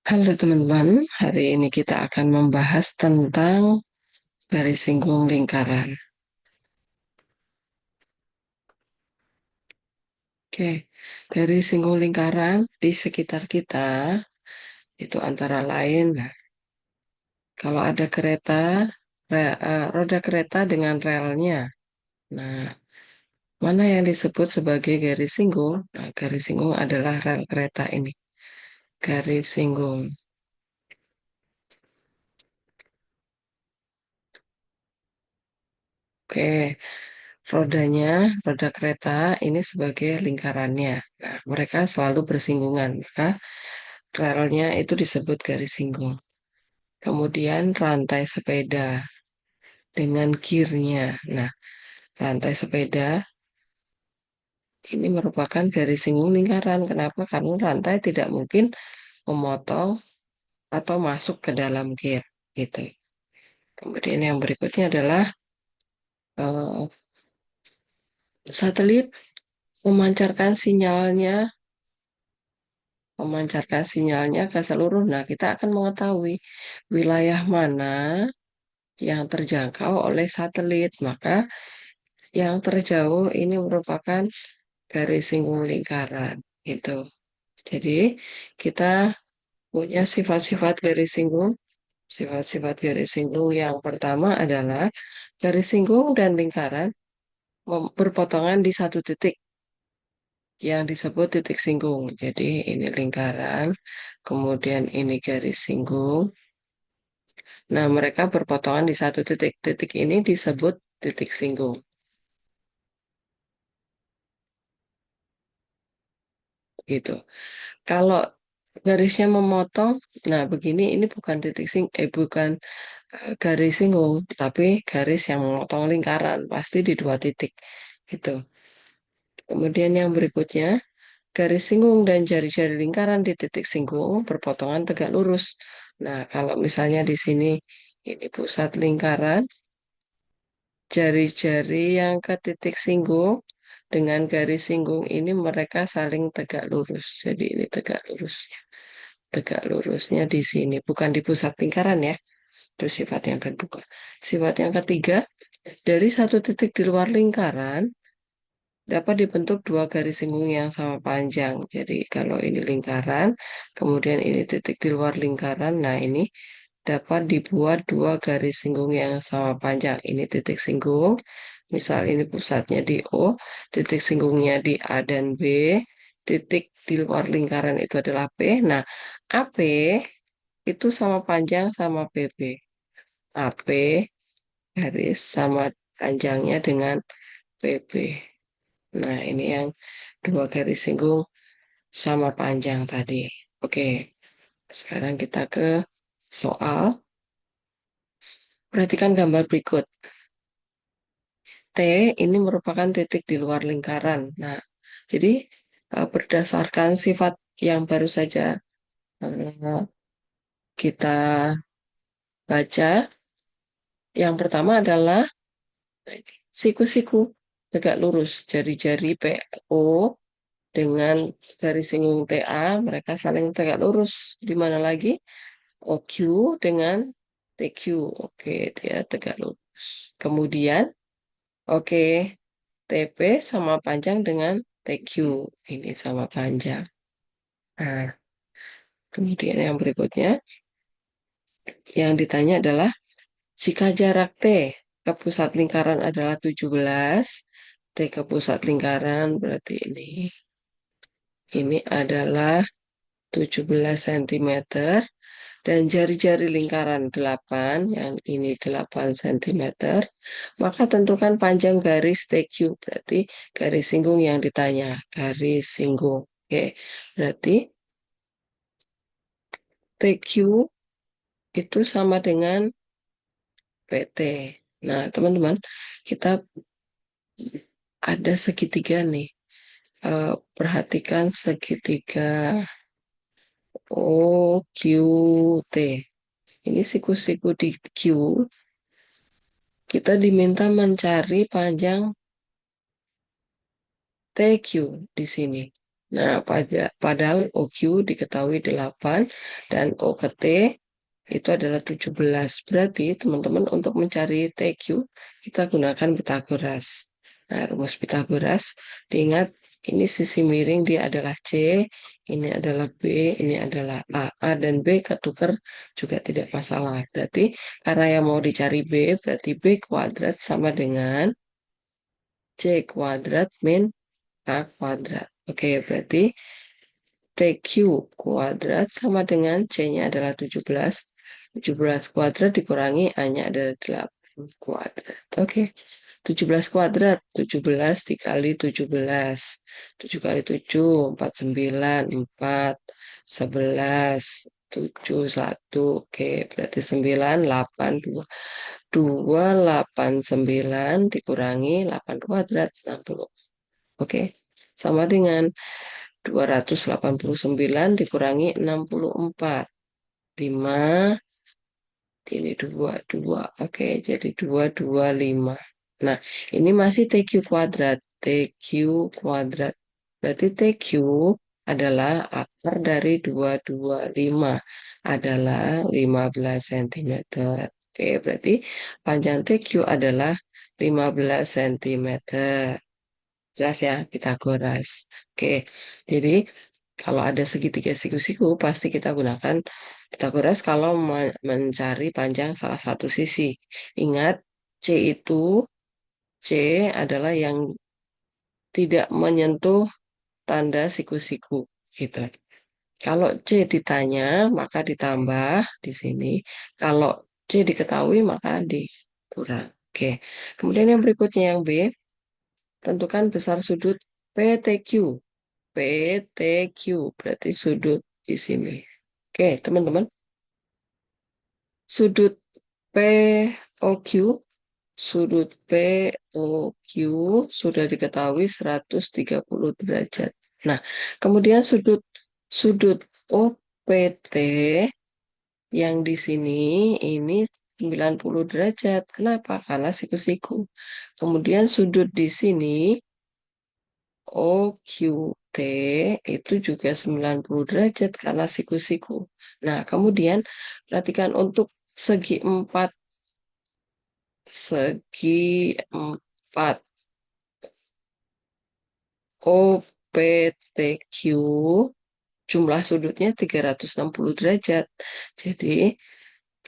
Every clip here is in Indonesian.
Halo teman-teman, hari ini kita akan membahas tentang garis singgung lingkaran. Oke, garis singgung lingkaran di sekitar kita itu antara lain, nah, kalau ada kereta, roda kereta dengan relnya. Nah, mana yang disebut sebagai garis singgung? Nah, garis singgung adalah rel kereta ini. Garis singgung. Oke, roda kereta ini sebagai lingkarannya. Nah, mereka selalu bersinggungan, maka relnya itu disebut garis singgung. Kemudian rantai sepeda dengan gearnya. Nah, rantai sepeda ini merupakan garis singgung lingkaran. Kenapa? Karena rantai tidak mungkin memotong atau masuk ke dalam gear. Gitu. Kemudian yang berikutnya adalah eh, satelit memancarkan sinyalnya ke seluruh. Nah, kita akan mengetahui wilayah mana yang terjangkau oleh satelit. Maka yang terjauh ini merupakan garis singgung lingkaran. Gitu. Jadi, kita punya sifat-sifat garis singgung. Sifat-sifat garis singgung yang pertama adalah garis singgung dan lingkaran berpotongan di satu titik yang disebut titik singgung. Jadi, ini lingkaran, kemudian ini garis singgung. Nah, mereka berpotongan di satu titik. Titik ini disebut titik singgung. Gitu. Kalau garisnya memotong, nah begini ini bukan bukan garis singgung, tapi garis yang memotong lingkaran, pasti di dua titik. Gitu. Kemudian yang berikutnya, garis singgung dan jari-jari lingkaran di titik singgung berpotongan tegak lurus. Nah, kalau misalnya di sini ini pusat lingkaran, jari-jari yang ke titik singgung dengan garis singgung ini mereka saling tegak lurus. Jadi ini tegak lurusnya. Tegak lurusnya di sini, bukan di pusat lingkaran ya. Itu sifat yang kedua. Sifat yang ketiga, dari satu titik di luar lingkaran dapat dibentuk dua garis singgung yang sama panjang. Jadi kalau ini lingkaran, kemudian ini titik di luar lingkaran, nah ini dapat dibuat dua garis singgung yang sama panjang. Ini titik singgung, misal ini pusatnya di O, titik singgungnya di A dan B, titik di luar lingkaran itu adalah P. Nah, AP itu sama panjang sama PP. AP garis sama panjangnya dengan PP. Nah, ini yang dua garis singgung sama panjang tadi. Oke, sekarang kita ke soal. Perhatikan gambar berikut. T ini merupakan titik di luar lingkaran. Nah, jadi berdasarkan sifat yang baru saja eh, kita baca, yang pertama adalah siku-siku tegak lurus, jari-jari PO dengan garis singgung TA, mereka saling tegak lurus. Di mana lagi? OQ dengan TQ. Oke, dia tegak lurus. Kemudian, oke, TP sama panjang dengan TQ. Ini sama panjang. Nah, kemudian yang berikutnya, yang ditanya adalah, jika jarak T ke pusat lingkaran adalah 17, T ke pusat lingkaran berarti ini adalah 17 cm, dan jari-jari lingkaran 8, yang ini 8 cm, maka tentukan panjang garis TQ, berarti garis singgung yang ditanya, garis singgung. Oke, berarti TQ itu sama dengan PT. Nah, teman-teman, kita ada segitiga nih. Perhatikan segitiga OQT. Ini siku-siku di Q. Kita diminta mencari panjang TQ di sini. Nah, padahal OQ diketahui 8 dan O ke T itu adalah 17. Berarti teman-teman untuk mencari TQ kita gunakan Pitagoras. Nah, rumus Pitagoras diingat ini sisi miring dia adalah C, ini adalah B, ini adalah A. A dan B ketukar juga tidak masalah. Berarti karena yang mau dicari B, berarti B kuadrat sama dengan C kuadrat min A kuadrat. Oke, berarti TQ kuadrat sama dengan C-nya adalah 17. 17 kuadrat dikurangi A-nya adalah 8 kuadrat. Oke, 17 kuadrat. 17 dikali 17. 7 kali 7, 49, 4, 11, 7, 1. Oke, berarti 9, 8, 2. 2, 8, 9 dikurangi 8 kuadrat, 60. Oke, sama dengan 289 dikurangi 64. 5, ini 2, 2. Oke, jadi 225. Nah, ini masih TQ kuadrat. TQ kuadrat. Berarti TQ adalah akar dari 225 adalah 15 cm. Oke, berarti panjang TQ adalah 15 cm. Jelas ya, Pitagoras. Oke, jadi kalau ada segitiga siku-siku, pasti kita gunakan Pitagoras kalau mencari panjang salah satu sisi. Ingat, C itu, C adalah yang tidak menyentuh tanda siku-siku. Gitu. Kalau C ditanya, maka ditambah di sini. Kalau C diketahui, maka dikurang. Oke, kemudian yang berikutnya yang B, tentukan besar sudut PTQ. PTQ berarti sudut di sini. Oke, teman-teman. Sudut POQ, sudut POQ sudah diketahui 130 derajat. Nah, kemudian sudut sudut OPT yang di sini ini 90 derajat. Kenapa? Karena siku-siku. Kemudian sudut di sini OQT itu juga 90 derajat karena siku-siku. Nah, kemudian perhatikan untuk segi 4, segi 4 OPTQ jumlah sudutnya 360 derajat. Jadi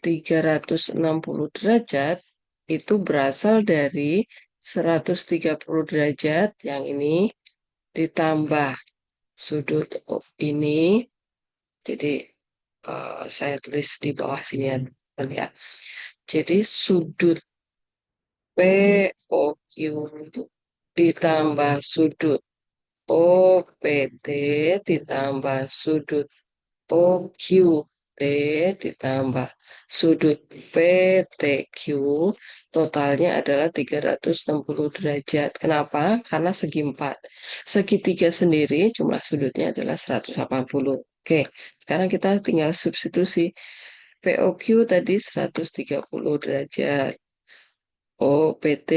360 derajat itu berasal dari 130 derajat yang ini ditambah sudut ini. Jadi saya tulis di bawah sini ya, teman ya. Jadi sudut POQ ditambah sudut OPT ditambah sudut OQT ditambah sudut PTQ totalnya adalah 360 derajat. Kenapa? Karena segi 4. Segitiga sendiri jumlah sudutnya adalah 180. Oke, sekarang kita tinggal substitusi. POQ tadi 130 derajat. OPT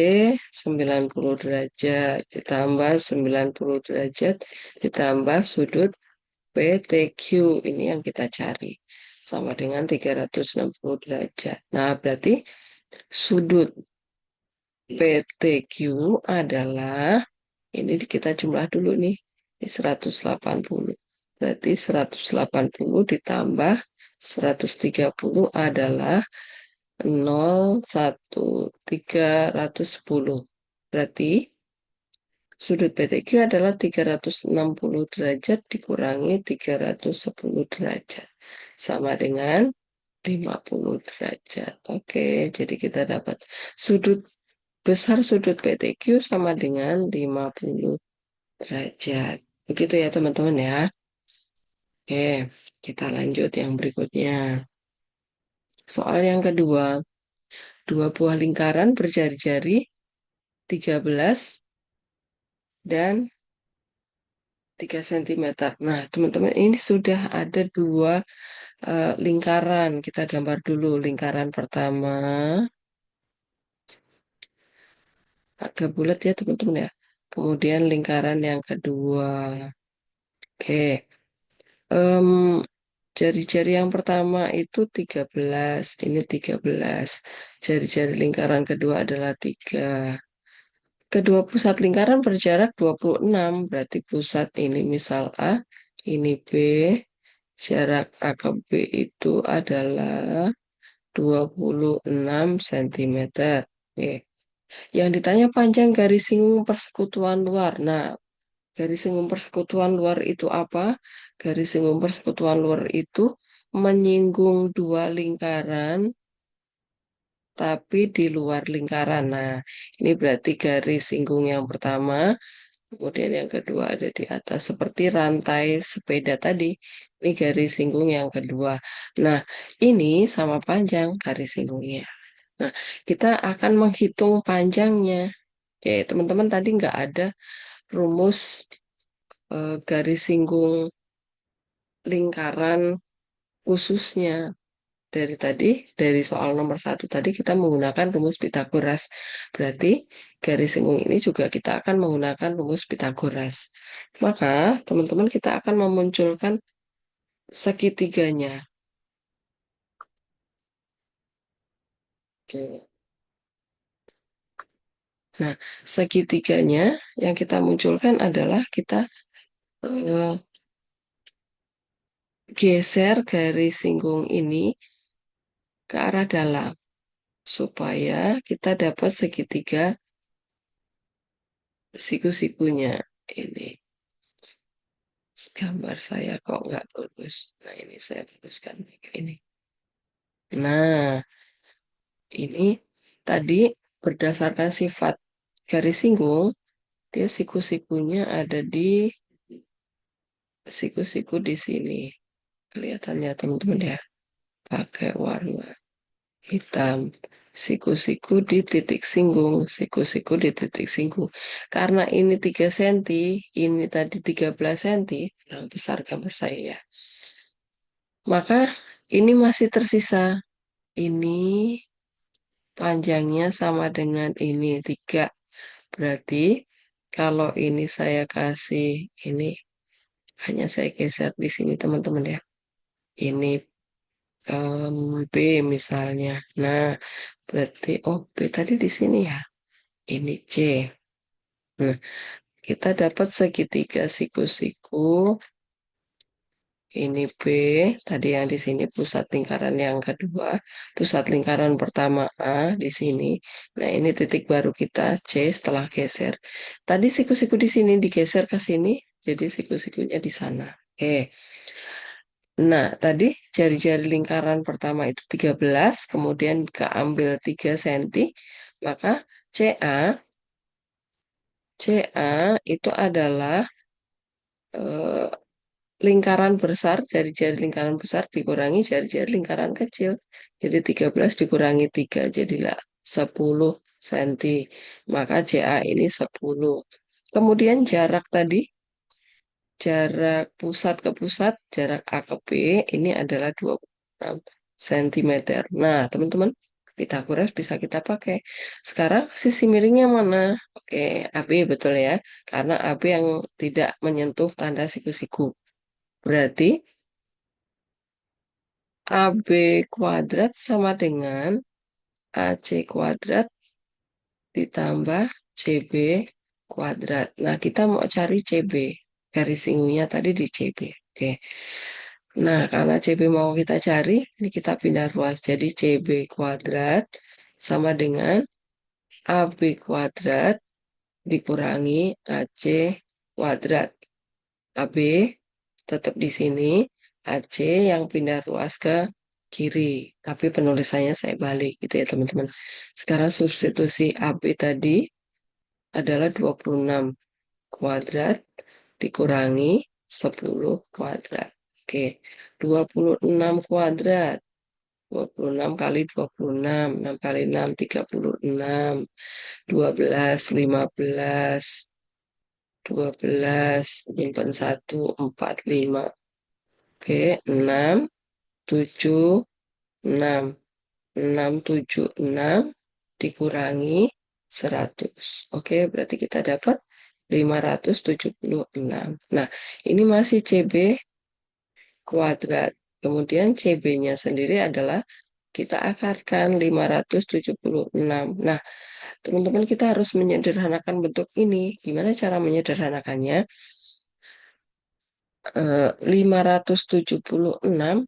90 derajat ditambah 90 derajat ditambah sudut PTQ ini yang kita cari sama dengan 360 derajat. Nah, berarti sudut PTQ adalah ini kita jumlah dulu nih. Ini 180. Berarti 180 ditambah 130 adalah 0,1310. Berarti sudut PTQ adalah 360 derajat dikurangi 310 derajat. Sama dengan 50 derajat. Oke, jadi kita dapat sudut besar sudut PTQ sama dengan 50 derajat. Begitu ya teman-teman ya. Oke, kita lanjut yang berikutnya. Soal yang kedua, dua buah lingkaran berjari-jari 13 dan 3 cm. Nah, teman-teman ini sudah ada dua lingkaran. Kita gambar dulu lingkaran pertama. Agak bulat ya teman-teman ya. Kemudian lingkaran yang kedua. Oke. Em, Jari-jari yang pertama itu 13, ini 13. Jari-jari lingkaran kedua adalah 3. Kedua pusat lingkaran berjarak 26, berarti pusat ini misal A, ini B, jarak A ke B itu adalah 26 cm. Oke. Yang ditanya panjang garis singgung persekutuan luar. Nah, garis singgung persekutuan luar itu apa? Garis singgung persekutuan luar itu menyinggung dua lingkaran tapi di luar lingkaran. Nah, ini berarti garis singgung yang pertama, kemudian yang kedua ada di atas seperti rantai sepeda tadi. Ini garis singgung yang kedua. Nah, ini sama panjang garis singgungnya. Nah, kita akan menghitung panjangnya. Ya, teman-teman tadi nggak ada rumus garis singgung lingkaran khususnya. Dari soal nomor 1 tadi kita menggunakan rumus Pitagoras. Berarti garis singgung ini juga kita akan menggunakan rumus Pitagoras. Maka teman-teman kita akan memunculkan segitiganya. Oke. Nah, segitiganya yang kita munculkan adalah kita eh, geser garis singgung ini ke arah dalam supaya kita dapat segitiga siku-sikunya. Ini gambar saya kok nggak lurus. Nah, ini saya luruskan kayak ini. Nah, ini tadi berdasarkan sifat garis singgung, dia siku-sikunya ada di siku-siku di sini. Kelihatannya teman-teman ya, pakai warna hitam. Siku-siku di titik singgung, siku-siku di titik singgung. Karena ini 3 cm, ini tadi 13 cm, nah besar gambar saya ya. Maka ini masih tersisa. Ini panjangnya sama dengan ini 3. Berarti kalau ini saya kasih ini hanya saya geser di sini teman-teman ya. Ini B misalnya. Nah, berarti oh B tadi di sini ya. Ini C. Nah, kita dapat segitiga siku-siku. Ini B, tadi yang di sini pusat lingkaran yang kedua, pusat lingkaran pertama A di sini. Nah, ini titik baru kita C setelah geser. Tadi siku-siku di sini digeser ke sini, jadi siku-sikunya di sana. Oke. Nah, tadi jari-jari lingkaran pertama itu 13, kemudian keambil 3 cm, maka CA, CA itu adalah eh, lingkaran besar, jari-jari lingkaran besar dikurangi jari-jari lingkaran kecil. Jadi 13 dikurangi 3, jadilah 10 cm. Maka CA ini 10. Kemudian jarak tadi, jarak pusat ke pusat, jarak A ke B, ini adalah 26 cm. Nah, teman-teman, Pitagoras bisa kita pakai. Sekarang sisi miringnya mana? Oke, AB betul ya. Karena AB yang tidak menyentuh tanda siku-siku. Berarti AB kuadrat sama dengan AC kuadrat ditambah CB kuadrat. Nah, kita mau cari CB. Garis singgungnya tadi di CB. Oke. Nah, karena CB mau kita cari, ini kita pindah ruas. Jadi CB kuadrat sama dengan AB kuadrat dikurangi AC kuadrat. AB tetap di sini, AC yang pindah ruas ke kiri. Tapi penulisannya saya balik gitu ya teman-teman. Sekarang substitusi AB tadi adalah 26 kuadrat dikurangi 10 kuadrat. Oke, 26 kuadrat. 26 kali 26, 6 kali 6, 36, 12, 15, 12, nyimpen 1, 4, 5. Oke, 6, 7, 6. 676 dikurangi 100. Oke, berarti kita dapat 576. Nah, ini masih CB kuadrat. Kemudian CB-nya sendiri adalah kita akarkan 576. Nah, teman-teman kita harus menyederhanakan bentuk ini. Gimana cara menyederhanakannya? 576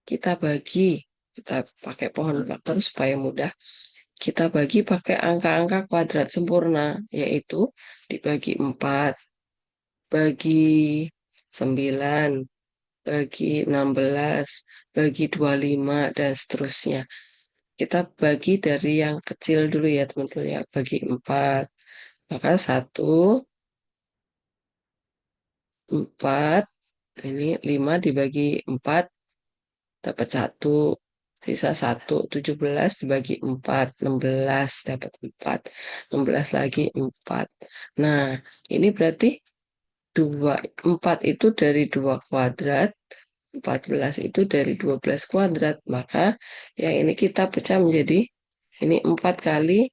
kita bagi, kita pakai pohon faktor supaya mudah. Kita bagi pakai angka-angka kuadrat sempurna, yaitu dibagi 4, bagi 9, bagi 16, bagi 25, dan seterusnya. Kita bagi dari yang kecil dulu ya teman-teman ya, bagi 4. Maka 1, 4, ini 5 dibagi 4, dapat 1. Sisa 1, 17 dibagi 4, 16 dapat 4. 16 lagi 4. Nah, ini berarti 4 itu dari 2 kuadrat, 14 itu dari 12 kuadrat. Maka yang ini kita pecah menjadi, ini 4 kali,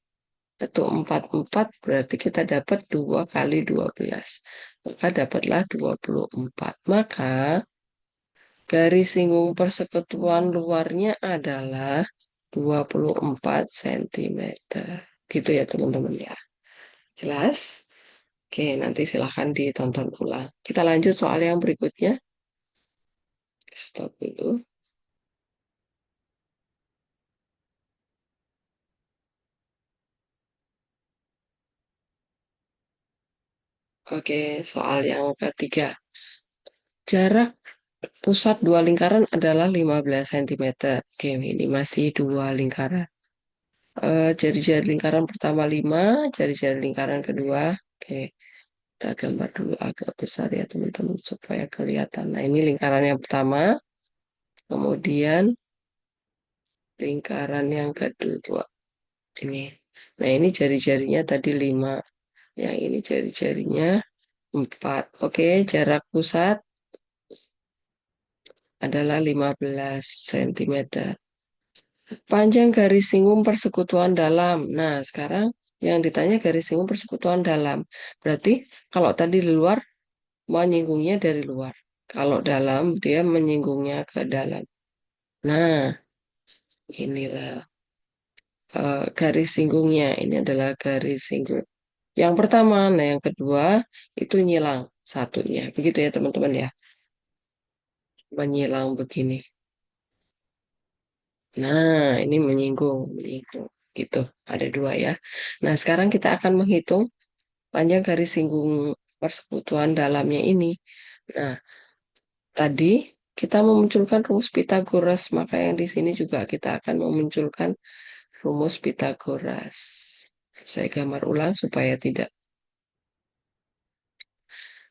atau 4 berarti kita dapat 2 kali 12. Maka dapatlah 24. Maka garis singgung persekutuan luarnya adalah 24 cm. Gitu ya teman-teman ya. Jelas? Oke, nanti silahkan ditonton ulang. Kita lanjut soal yang berikutnya. Stop dulu. Oke, soal yang ketiga. Jarak pusat dua lingkaran adalah 15 cm. Oke, ini masih dua lingkaran. Jari-jari lingkaran pertama 5, jari-jari lingkaran kedua. Oke, kita gambar dulu agak besar ya teman-teman supaya kelihatan. Nah, ini lingkaran yang pertama, kemudian lingkaran yang kedua. Ini. Nah, ini jari-jarinya tadi 5. Yang ini jari-jarinya 4. Oke, jarak pusat adalah 15 cm. Panjang garis singgung persekutuan dalam. Nah, sekarang yang ditanya garis singgung persekutuan dalam. Berarti kalau tadi di luar, menyinggungnya dari luar. Kalau dalam, dia menyinggungnya ke dalam. Nah, inilah garis singgungnya. Ini adalah garis singgung. Yang pertama, nah yang kedua, itu nyilang satunya. Begitu ya teman-teman ya. Menyilang begini. Nah, ini menyinggung, menyinggung. Gitu, ada dua ya. Nah, sekarang kita akan menghitung panjang garis singgung persekutuan dalamnya ini. Nah, tadi kita memunculkan rumus Pitagoras, maka yang di sini juga kita akan memunculkan rumus Pitagoras. Saya gambar ulang supaya tidak.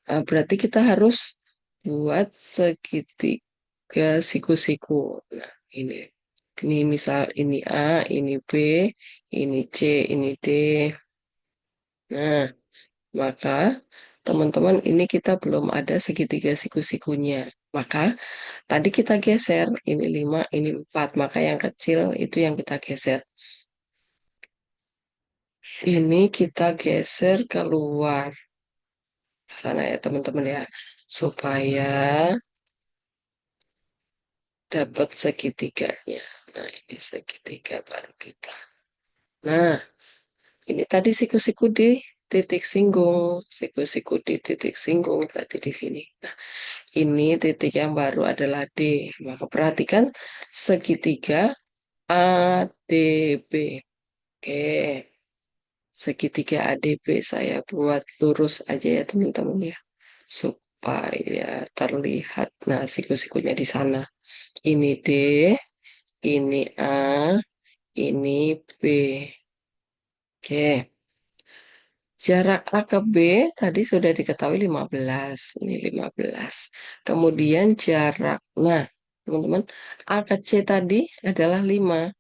Berarti kita harus buat segitiga siku-siku. Nah, ini. Ini misal ini A, ini B, ini C, ini D. Nah, maka teman-teman ini kita belum ada segitiga siku-sikunya. Maka tadi kita geser, ini 5, ini 4. Maka yang kecil itu yang kita geser. Ini kita geser keluar. Ke sana ya teman-teman ya. Supaya dapat segitiganya. Nah, ini segitiga baru kita. Nah, ini tadi siku-siku di titik singgung. Siku-siku di titik singgung berarti di sini. Nah, ini titik yang baru adalah D. Maka perhatikan segitiga ADB. Oke, segitiga ADB saya buat lurus aja ya teman-teman ya. Supaya terlihat. Nah, siku-sikunya di sana. Ini D, ini A, ini B. Oke. Jarak A ke B tadi sudah diketahui 15. Ini 15. Kemudian jarak. Nah, teman-teman, A ke C tadi adalah 5.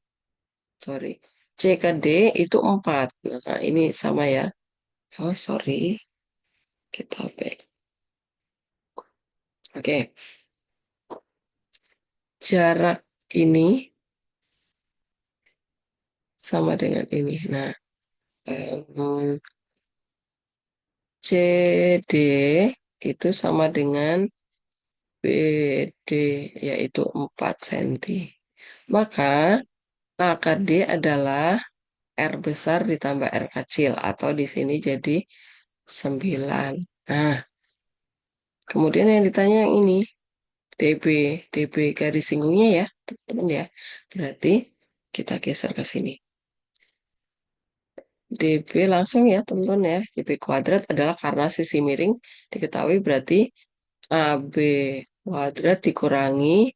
Sorry. C ke D itu 4. Nah, ini sama ya. Oh, sorry. Kita back. Oke. Jarak ini sama dengan ini. Nah, em, CD itu sama dengan BD, yaitu 4 cm. Maka AKD adalah R besar ditambah R kecil, atau di sini jadi 9. Nah, kemudian yang ditanya yang ini, DB. DB garis singgungnya ya, teman-teman ya. Berarti kita geser ke sini. DB langsung ya, teman-teman ya. DB kuadrat adalah karena sisi miring diketahui, berarti AB kuadrat dikurangi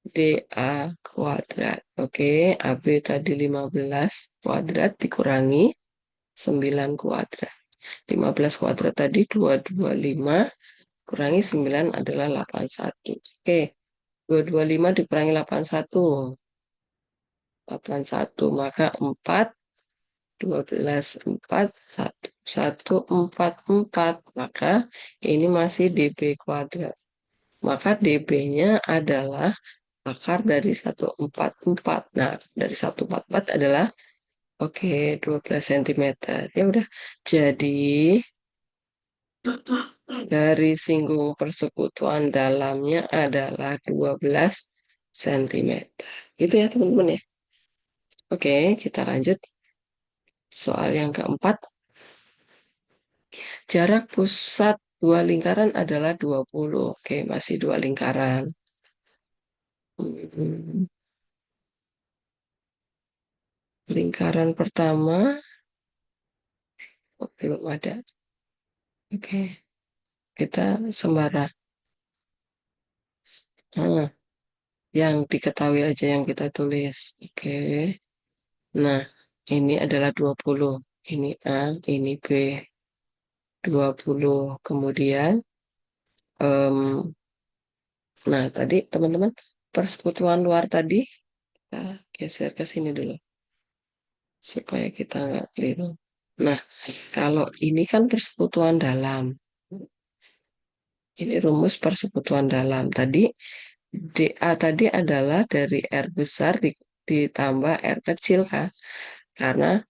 DA kuadrat. Oke, AB tadi 15 kuadrat dikurangi 9 kuadrat. 15 kuadrat tadi 225, kurangi 9 adalah 81. Oke, 225 dikurangi 81. 81, maka 4, 12, 4, 1, 1, 4, 4. Maka ini masih DB kuadrat. Maka DB-nya adalah akar dari 144. Nah, dari 144 adalah, oke, 12 cm. Ya udah, jadi dari singgung persekutuan dalamnya adalah 12 cm. Gitu ya, teman-teman ya. Oke, kita lanjut. Soal yang keempat. Jarak pusat dua lingkaran adalah 20. Oke, masih dua lingkaran. Hmm, Lingkaran pertama, oh, belum ada. Oke, kita sembara. Nah, yang diketahui aja yang kita tulis. Oke. Nah, ini adalah 20. Ini A, ini B. 20. Kemudian, em, nah tadi teman-teman, persekutuan luar tadi, kita geser ke sini dulu. Supaya kita nggak keliru. Nah, kalau ini kan persekutuan dalam. Ini rumus persekutuan dalam. Tadi DA tadi adalah dari R besar ditambah R kecil kan. Karena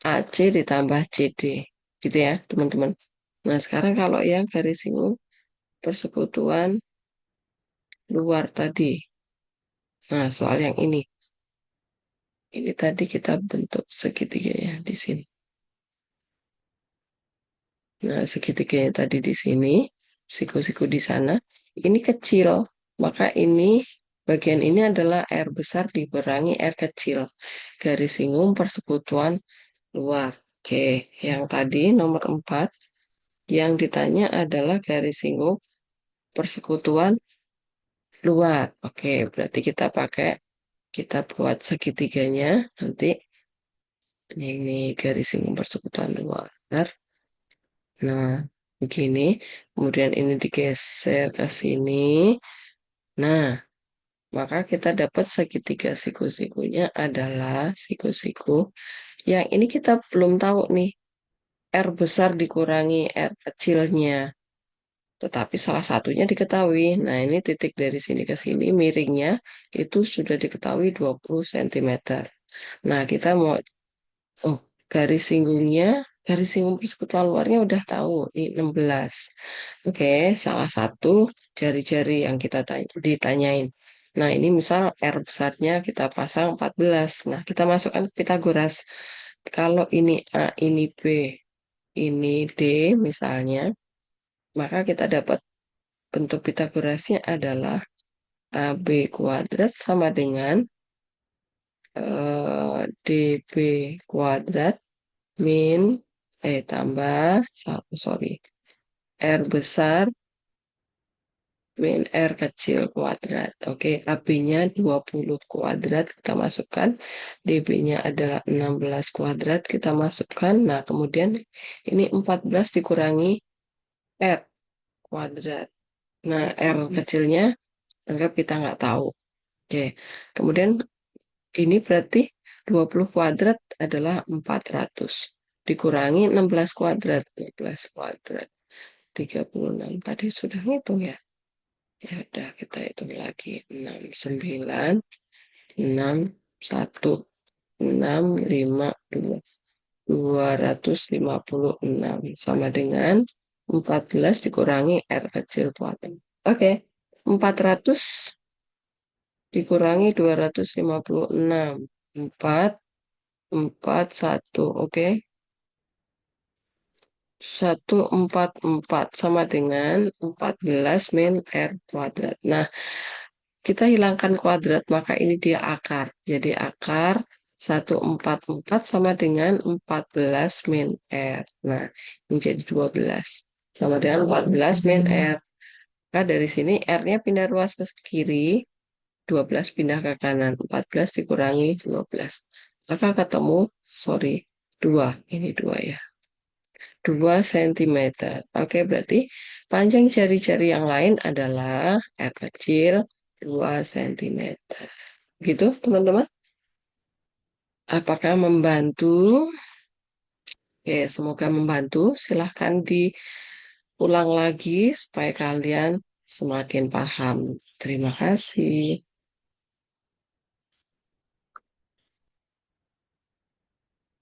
AC ditambah CD. Gitu ya, teman-teman. Nah, sekarang kalau yang garis singgung persekutuan luar tadi. Nah, soal yang ini. Ini tadi kita bentuk segitiga ya di sini. Nah, segitiganya tadi di sini, siku-siku di sana, ini kecil. Maka ini, bagian ini adalah R besar dikurangi R kecil. Garis singgung persekutuan luar. Oke, yang tadi nomor 4, yang ditanya adalah garis singgung persekutuan luar. Oke, berarti kita buat segitiganya. Nanti ini garis singgung persekutuan luar. Nah, begini. Kemudian ini digeser ke sini. Nah, maka kita dapat segitiga siku-sikunya adalah siku-siku. Yang ini kita belum tahu nih. R besar dikurangi R kecilnya. Tetapi salah satunya diketahui. Nah, ini titik dari sini ke sini miringnya itu sudah diketahui 20 cm. Nah, kita mau, oh, garis singgung persekutuan luarnya udah tahu, ini 16. Oke, salah satu jari-jari yang kita ditanyain. Nah, ini misal R besarnya kita pasang 14. Nah, kita masukkan Pitagoras. Kalau ini A, ini B, ini D misalnya, maka kita dapat bentuk Pitagorasnya adalah AB kuadrat sama dengan DB kuadrat min tambah sorry, R besar min R kecil kuadrat. Oke, AB-nya 20 kuadrat kita masukkan, DB-nya adalah 16 kuadrat kita masukkan. Nah, kemudian ini 14 dikurangi R kuadrat. Nah, R kecilnya anggap kita nggak tahu. Oke, kemudian ini berarti 20 kuadrat adalah 400. Dikurangi 16 kuadrat. 16 kuadrat. 36. Tadi sudah ngitung ya? Ya udah, kita hitung lagi. 6, 9, 6, 1, 6, 5, 2. 256 sama dengan 14 dikurangi R kecil kuadrat. Oke, 400 dikurangi 256. 4, 4, 1. Oke, 144 sama dengan 14 min R kuadrat. Nah, kita hilangkan kuadrat, maka ini dia akar. Jadi akar 144 sama dengan 14 min R. Nah, ini jadi 12. Sama dengan 14 min R. Maka dari sini R-nya pindah ruas ke kiri, 12 pindah ke kanan. 14 dikurangi 12. Maka ketemu, sorry, 2. Ini 2 ya. 2 cm. Oke, berarti panjang jari-jari yang lain adalah R kecil 2 cm. Gitu, teman-teman. Apakah membantu? Oke, semoga membantu. Silahkan diulang lagi supaya kalian semakin paham. Terima kasih.